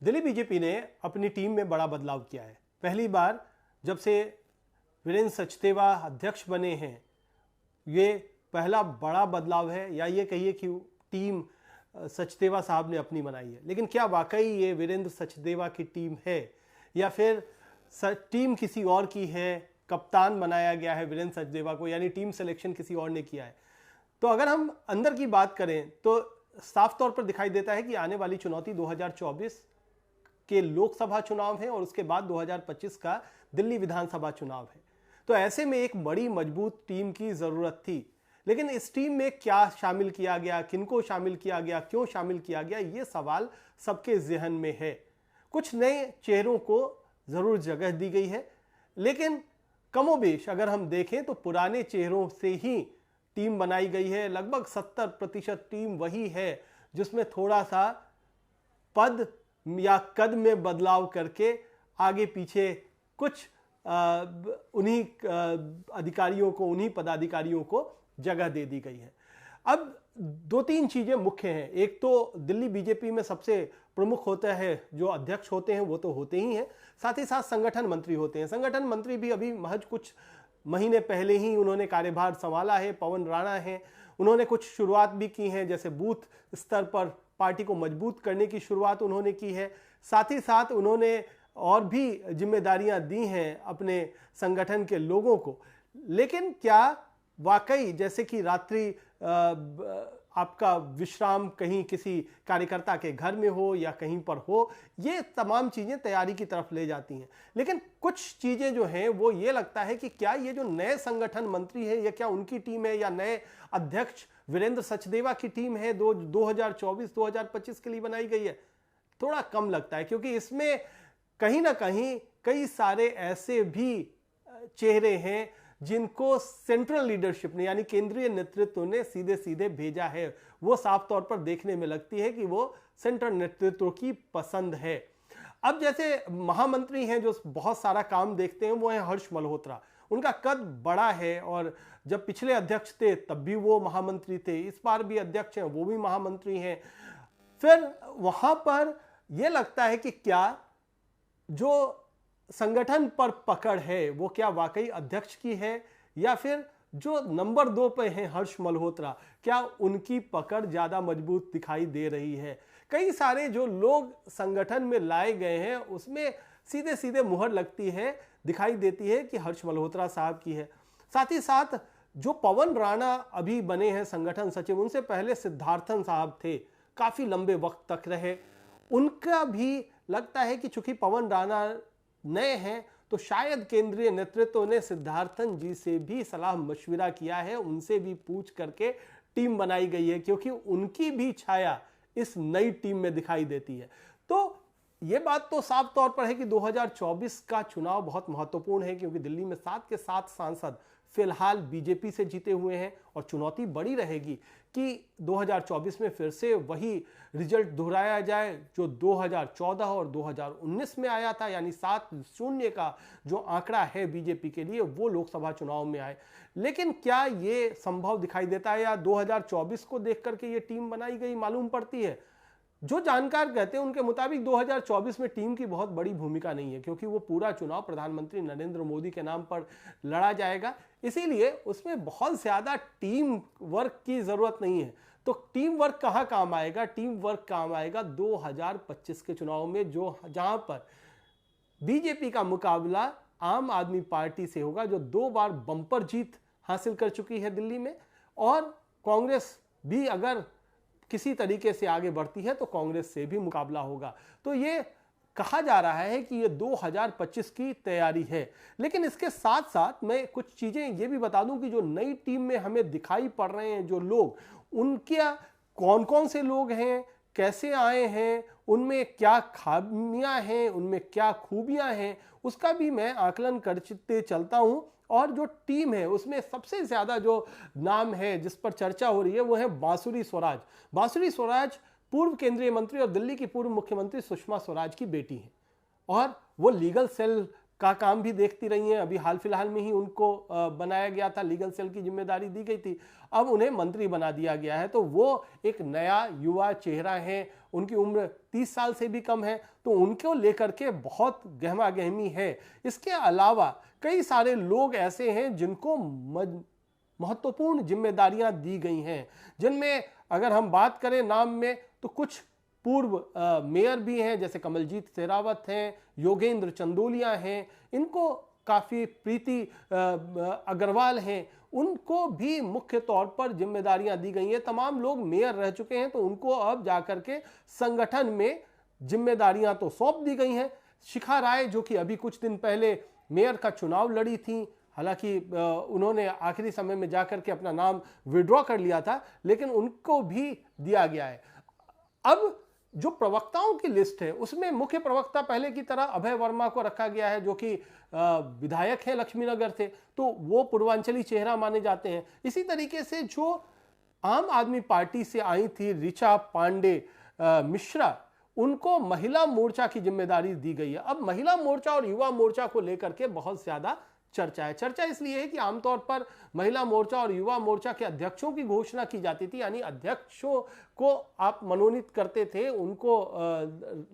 Delhi BJP ने अपनी team में बड़ा बदलाव किया है। पहली बार जब से वीरेंद्र सचदेवा अध्यक्ष बने हैं, ये पहला बड़ा बदलाव है, या ये कहिए कि टीम सचदेवा साहब ने अपनी बनाई है। लेकिन क्या वाकई ये वीरेंद्र सचदेवा की टीम है या फिर टीम किसी और की है? कप्तान बनाया गया है वीरेंद्र सचदेवा को, यानी टीम सिलेक्शन किसी और ने किया है। तो अगर हम अंदर की बात करें तो साफ तौर पर दिखाई देता है कि आने वाली चुनौती 2024 के लोकसभा चुनाव है और उसके बाद 2025 का दिल्ली विधानसभा चुनाव है। तो ऐसे में एक बड़ी मजबूत टीम की जरूरत थी। लेकिन इस टीम में क्या शामिल किया गया, किनको शामिल किया गया, क्यों शामिल किया गया, ये सवाल सबके जहन में है। कुछ नए चेहरों को जरूर जगह दी गई है, लेकिन कमोबेश अगर हम देखें तो पुराने चेहरों से ही टीम बनाई गई है। लगभग 70% टीम वही है जिसमें थोड़ा सा पद या कद में बदलाव करके आगे पीछे कुछ उन्हीं अधिकारियों को, उन्हीं पदाधिकारियों को जगह दे दी गई है। अब दो तीन चीजें मुख्य हैं। एक तो दिल्ली बीजेपी में सबसे प्रमुख होता है जो अध्यक्ष होते हैं, वो तो होते ही हैं, साथ ही साथ संगठन मंत्री होते हैं। संगठन मंत्री भी अभी महज कुछ महीने पहले ही उन्होंने कार्यभार संभाला है। पवन राणा हैं, उन्होंने कुछ शुरुआत भी की है, जैसे बूथ स्तर पर पार्टी को मजबूत करने की शुरुआत उन्होंने की है। साथ ही साथ उन्होंने और भी जिम्मेदारियां दी हैं अपने संगठन के लोगों को। लेकिन क्या वाकई जैसे कि रात्रि आपका विश्राम कहीं किसी कार्यकर्ता के घर में हो या कहीं पर हो, ये तमाम चीजें तैयारी की तरफ ले जाती हैं। लेकिन कुछ चीजें जो हैं वो ये लगता है कि क्या ये जो नए संगठन मंत्री है, ये क्या उनकी टीम है या नए अध्यक्ष वीरेंद्र सचदेवा की टीम है 2024-2025 के लिए बनाई गई है? थोड़ा कम लगता है, क्योंकि इसमें कहीं ना कहीं कई सारे ऐसे भी चेहरे हैं जिनको सेंट्रल लीडरशिप ने, यानी केंद्रीय नेतृत्व ने सीधे सीधे भेजा है। वो साफ तौर पर देखने में लगती है कि वो सेंट्रल नेतृत्व की पसंद है। अब जैसे महामंत्री हैं जो बहुत सारा काम देखते हैं, वो है हर्ष मल्होत्रा। उनका कद बड़ा है और जब पिछले अध्यक्ष थे तब भी वो महामंत्री थे, इस बार भी अध्यक्ष हैं, वो भी महामंत्री हैं। फिर वहां पर यह लगता है कि क्या जो संगठन पर पकड़ है वो क्या वाकई अध्यक्ष की है, या फिर जो नंबर 2 पे हैं हर्ष मल्होत्रा, क्या उनकी पकड़ ज्यादा मजबूत दिखाई दे रही है? कई सारे जो लोग संगठन में लाए गए हैं उसमें सीधे सीधे मुहर लगती है, दिखाई देती है कि हर्ष मल्होत्रा साहब की है। साथ ही साथ जो पवन राणा अभी बने हैं संगठन सचिव, उनसे पहले सिद्धार्थन साहब थे, काफी लंबे वक्त तक रहे। उनका भी लगता है कि चूंकि पवन राणा नए हैं तो शायद केंद्रीय नेतृत्व ने सिद्धार्थन जी से भी सलाह मशविरा किया है, उनसे भी पूछ करके टीम बनाई गई है, क्योंकि उनकी भी छाया इस नई टीम में दिखाई देती है। तो यह बात तो साफ तौर पर है कि 2024 का चुनाव बहुत महत्वपूर्ण है, क्योंकि दिल्ली में 7 के 7 सांसद फिलहाल बीजेपी से जीते हुए हैं और चुनौती बड़ी रहेगी कि 2024 में फिर से वही रिजल्ट दोहराया जाए जो 2014 और 2019 में आया था, यानी 7-0 का जो आंकड़ा है बीजेपी के लिए वो लोकसभा चुनाव में आए। लेकिन क्या ये संभव दिखाई देता है या 2024 को देख करके ये टीम बनाई गई मालूम पड़ती है? जो जानकार कहते हैं उनके मुताबिक 2024 में टीम की बहुत बड़ी भूमिका नहीं है, क्योंकि वो पूरा चुनाव प्रधानमंत्री नरेंद्र मोदी के नाम पर लड़ा जाएगा, इसीलिए उसमें बहुत ज्यादा टीम वर्क की जरूरत नहीं है। तो टीम वर्क कहां काम आएगा? टीम वर्क काम आएगा 2025 के चुनाव में, जो जहां पर बीजेपी का मुकाबला आम आदमी पार्टी से होगा, जो 2 बार बंपर जीत हासिल कर चुकी है दिल्ली में, और कांग्रेस भी अगर किसी तरीके से आगे बढ़ती है तो कांग्रेस से भी मुकाबला होगा। तो ये कहा जा रहा है कि ये 2025 की तैयारी है। लेकिन इसके साथ साथ मैं कुछ चीजें ये भी बता दूं कि जो नई टीम में हमें दिखाई पड़ रहे हैं जो लोग, उनके कौन कौन से लोग हैं, कैसे आए हैं, उनमें क्या खामियां हैं, उनमें क्या खूबियां हैं, उसका भी मैं आकलन करते चलता हूं। और जो टीम है उसमें सबसे ज्यादा जो नाम है जिस पर चर्चा हो रही है वो है बांसुरी स्वराज। बांसुरी स्वराज पूर्व केंद्रीय मंत्री और दिल्ली की पूर्व मुख्यमंत्री सुषमा स्वराज की बेटी हैं, और वो लीगल सेल का काम भी देखती रही हैं। अभी हाल फिलहाल में ही उनको बनाया गया था, लीगल सेल की जिम्मेदारी दी गई थी, अब उन्हें मंत्री बना दिया गया है। तो वो एक नया युवा चेहरा है, उनकी उम्र 30 साल से भी कम है, तो उनको लेकर के बहुत गहमा गहमी है। इसके अलावा कई सारे लोग ऐसे हैं जिनको महत्वपूर्ण जिम्मेदारियां दी गई हैं, जिनमें अगर हम बात करें नाम में तो कुछ पूर्व मेयर भी हैं, जैसे कमलजीत शेरावत हैं, योगेंद्र चंदोलिया हैं, इनको काफ़ी प्रीति अग्रवाल हैं, उनको भी मुख्य तौर पर जिम्मेदारियां दी गई हैं। तमाम लोग मेयर रह चुके हैं, तो उनको अब जाकर के संगठन में जिम्मेदारियां तो सौंप दी गई हैं। शिखा राय जो कि अभी कुछ दिन पहले मेयर का चुनाव लड़ी थी, हालांकि उन्होंने आखिरी समय में जाकर के अपना नाम विड्रॉ कर लिया था, लेकिन उनको भी दिया गया है। अब जो प्रवक्ताओं की लिस्ट है उसमें मुख्य प्रवक्ता पहले की तरह अभय वर्मा को रखा गया है, जो कि विधायक है लक्ष्मीनगर से, तो वो पूर्वांचली चेहरा माने जाते हैं। इसी तरीके से जो आम आदमी पार्टी से आई थी ऋचा पांडे मिश्रा, उनको महिला मोर्चा की जिम्मेदारी दी गई है। अब महिला मोर्चा और युवा मोर्चा को लेकर के बहुत ज्यादा चर्चा है। चर्चा इसलिए है कि आमतौर पर महिला मोर्चा और युवा मोर्चा के अध्यक्षों की घोषणा की जाती थी, यानी अध्यक्षों को आप मनोनीत करते थे, उनको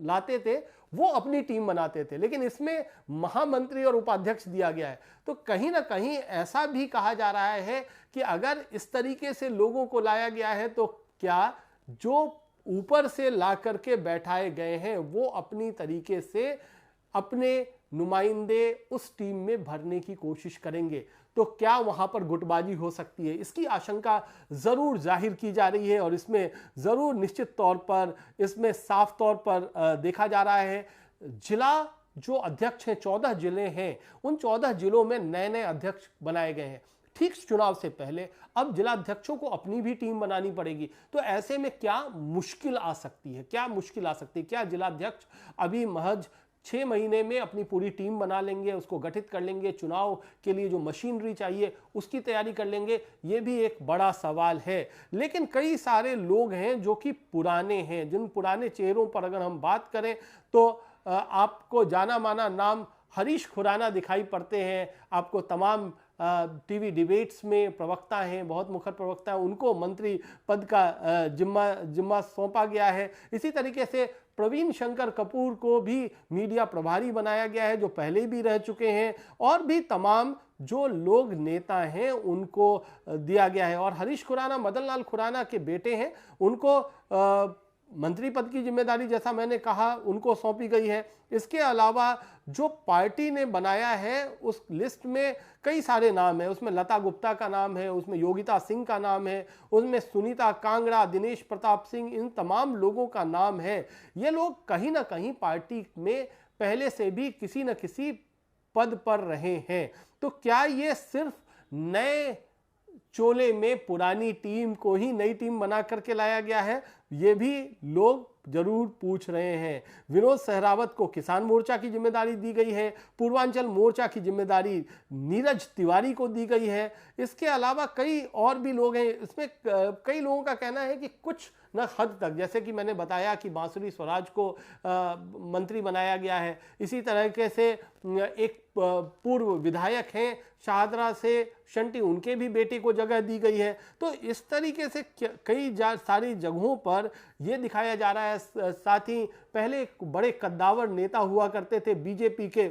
लाते थे, वो अपनी टीम बनाते थे, लेकिन इसमें महामंत्री और उपाध्यक्ष दिया गया है। तो कहीं ना कहीं ऐसा भी कहा जा रहा है कि अगर इस तरीके से लोगों को लाया गया है तो क्या जो ऊपर से ला करके बैठाए गए हैं वो अपनी तरीके से अपने नुमाइंदे उस टीम में भरने की कोशिश करेंगे, तो क्या वहां पर गुटबाजी हो सकती है, इसकी आशंका जरूर जाहिर की जा रही है। और इसमें जरूर निश्चित तौर पर इसमें साफ तौर पर देखा जा रहा है, जिला जो अध्यक्ष हैं 14 जिले हैं, उन 14 जिलों में नए नए अध्यक्ष बनाए गए हैं। ठीक चुनाव से पहले अब जिला अध्यक्षों को अपनी भी टीम बनानी पड़ेगी, तो ऐसे में क्या मुश्किल आ सकती है, क्या जिला अध्यक्ष अभी महज 6 महीने में अपनी पूरी टीम बना लेंगे, उसको गठित कर लेंगे, चुनाव के लिए जो मशीनरी चाहिए उसकी तैयारी कर लेंगे, ये भी एक बड़ा सवाल है। लेकिन कई सारे लोग हैं जो कि पुराने हैं, जिन पुराने चेहरों पर अगर हम बात करें तो आपको जाना माना नाम हरीश खुराना दिखाई पड़ते हैं। आपको तमाम टीवी डिबेट्स में प्रवक्ता हैं, बहुत मुखर प्रवक्ता हैं, उनको मंत्री पद का जिम्मा सौंपा गया है। इसी तरीके से प्रवीण शंकर कपूर को भी मीडिया प्रभारी बनाया गया है, जो पहले भी रह चुके हैं, और भी तमाम जो लोग नेता हैं उनको दिया गया है। और हरीश खुराना मदन लाल खुराना के बेटे हैं, उनको मंत्री पद की जिम्मेदारी जैसा मैंने कहा उनको सौंपी गई है। इसके अलावा जो पार्टी ने बनाया है उस लिस्ट में कई सारे नाम है, उसमें लता गुप्ता का नाम है, उसमें योगिता सिंह का नाम है, उसमें सुनीता कांगड़ा, दिनेश प्रताप सिंह, इन तमाम लोगों का नाम है। ये लोग कहीं ना कहीं पार्टी में पहले से भी किसी न किसी पद पर रहे हैं। तो क्या ये सिर्फ नए चोले में पुरानी टीम को ही नई टीम बना करके लाया गया है, ये भी लोग जरूर पूछ रहे हैं। विनोद सहरावत को किसान मोर्चा की जिम्मेदारी दी गई है, पूर्वांचल मोर्चा की जिम्मेदारी नीरज तिवारी को दी गई है। इसके अलावा कई और भी लोग हैं, इसमें कई लोगों का कहना है कि कुछ न हद तक, जैसे कि मैंने बताया कि बांसुरी स्वराज को मंत्री बनाया गया है, इसी तरीके से एक पूर्व विधायक हैं शाहदरा से शंटी, उनके भी बेटे को जगह दी गई है। तो इस तरीके से कई सारी जगहों पर यह दिखाया जा रहा है। साथ ही पहले एक बड़े कद्दावर नेता हुआ करते थे बीजेपी के,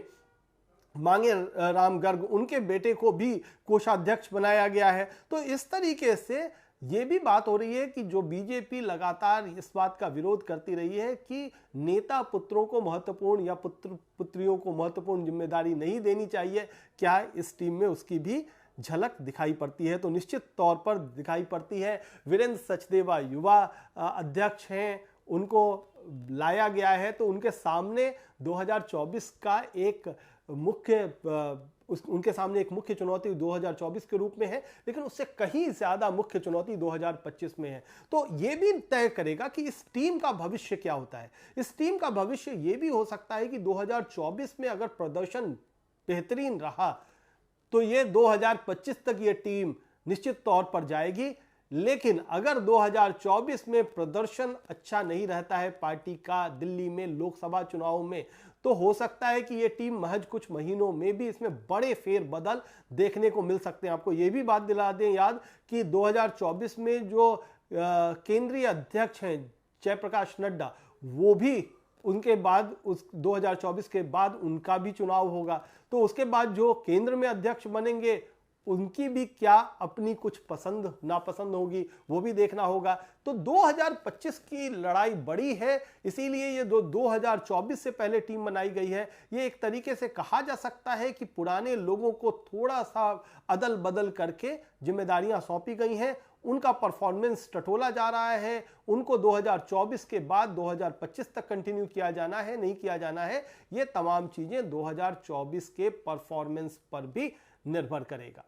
मांगे राम गर्ग, उनके बेटे को भी कोषाध्यक्ष बनाया गया है। तो इस तरीके से ये भी बात हो रही है कि जो बीजेपी लगातार इस बात का विरोध करती रही है कि नेता पुत्रों को महत्वपूर्ण या पुत्र पुत्रियों को महत्वपूर्ण जिम्मेदारी नहीं देनी चाहिए, क्या इस टीम में उसकी भी झलक दिखाई पड़ती है? तो निश्चित तौर पर दिखाई पड़ती है। वीरेंद्र सचदेवा युवा अध्यक्ष हैं, उनको लाया गया है, तो उनके सामने 2024 का एक उनके सामने एक मुख्य चुनौती 2024 के रूप में है, लेकिन उससे कहीं ज्यादा मुख्य चुनौती 2025 में है। तो यह भी तय करेगा कि इस टीम का भविष्य क्या होता है। इस टीम का भविष्य यह भी हो सकता है कि 2024 में अगर प्रदर्शन बेहतरीन रहा तो ये 2025 तक ये टीम निश्चित तौर पर जाएगी, लेकिन अगर 2024 में प्रदर्शन अच्छा नहीं रहता है पार्टी का दिल्ली में लोकसभा चुनाव में, तो हो सकता है कि ये टीम महज कुछ महीनों में भी इसमें बड़े फेरबदल देखने को मिल सकते हैं। आपको ये भी बात दिला दें याद कि 2024 में जो केंद्रीय अध्यक्ष हैं जयप्रकाश नड्डा, वो भी उनके बाद उस 2024 के बाद उनका भी चुनाव होगा। तो उसके बाद जो केंद्र में अध्यक्ष बनेंगे उनकी भी क्या अपनी कुछ पसंद नापसंद होगी, वो भी देखना होगा। तो 2025 की लड़ाई बड़ी है, इसीलिए ये 2024 से पहले टीम बनाई गई है। ये एक तरीके से कहा जा सकता है कि पुराने लोगों को थोड़ा सा अदल बदल करके जिम्मेदारियां सौंपी गई हैं, उनका परफॉर्मेंस टटोला जा रहा है, उनको 2024 के बाद 2025 तक कंटिन्यू किया जाना है नहीं किया जाना है, ये तमाम चीजें 2024 के परफॉर्मेंस पर भी निर्भर करेगा।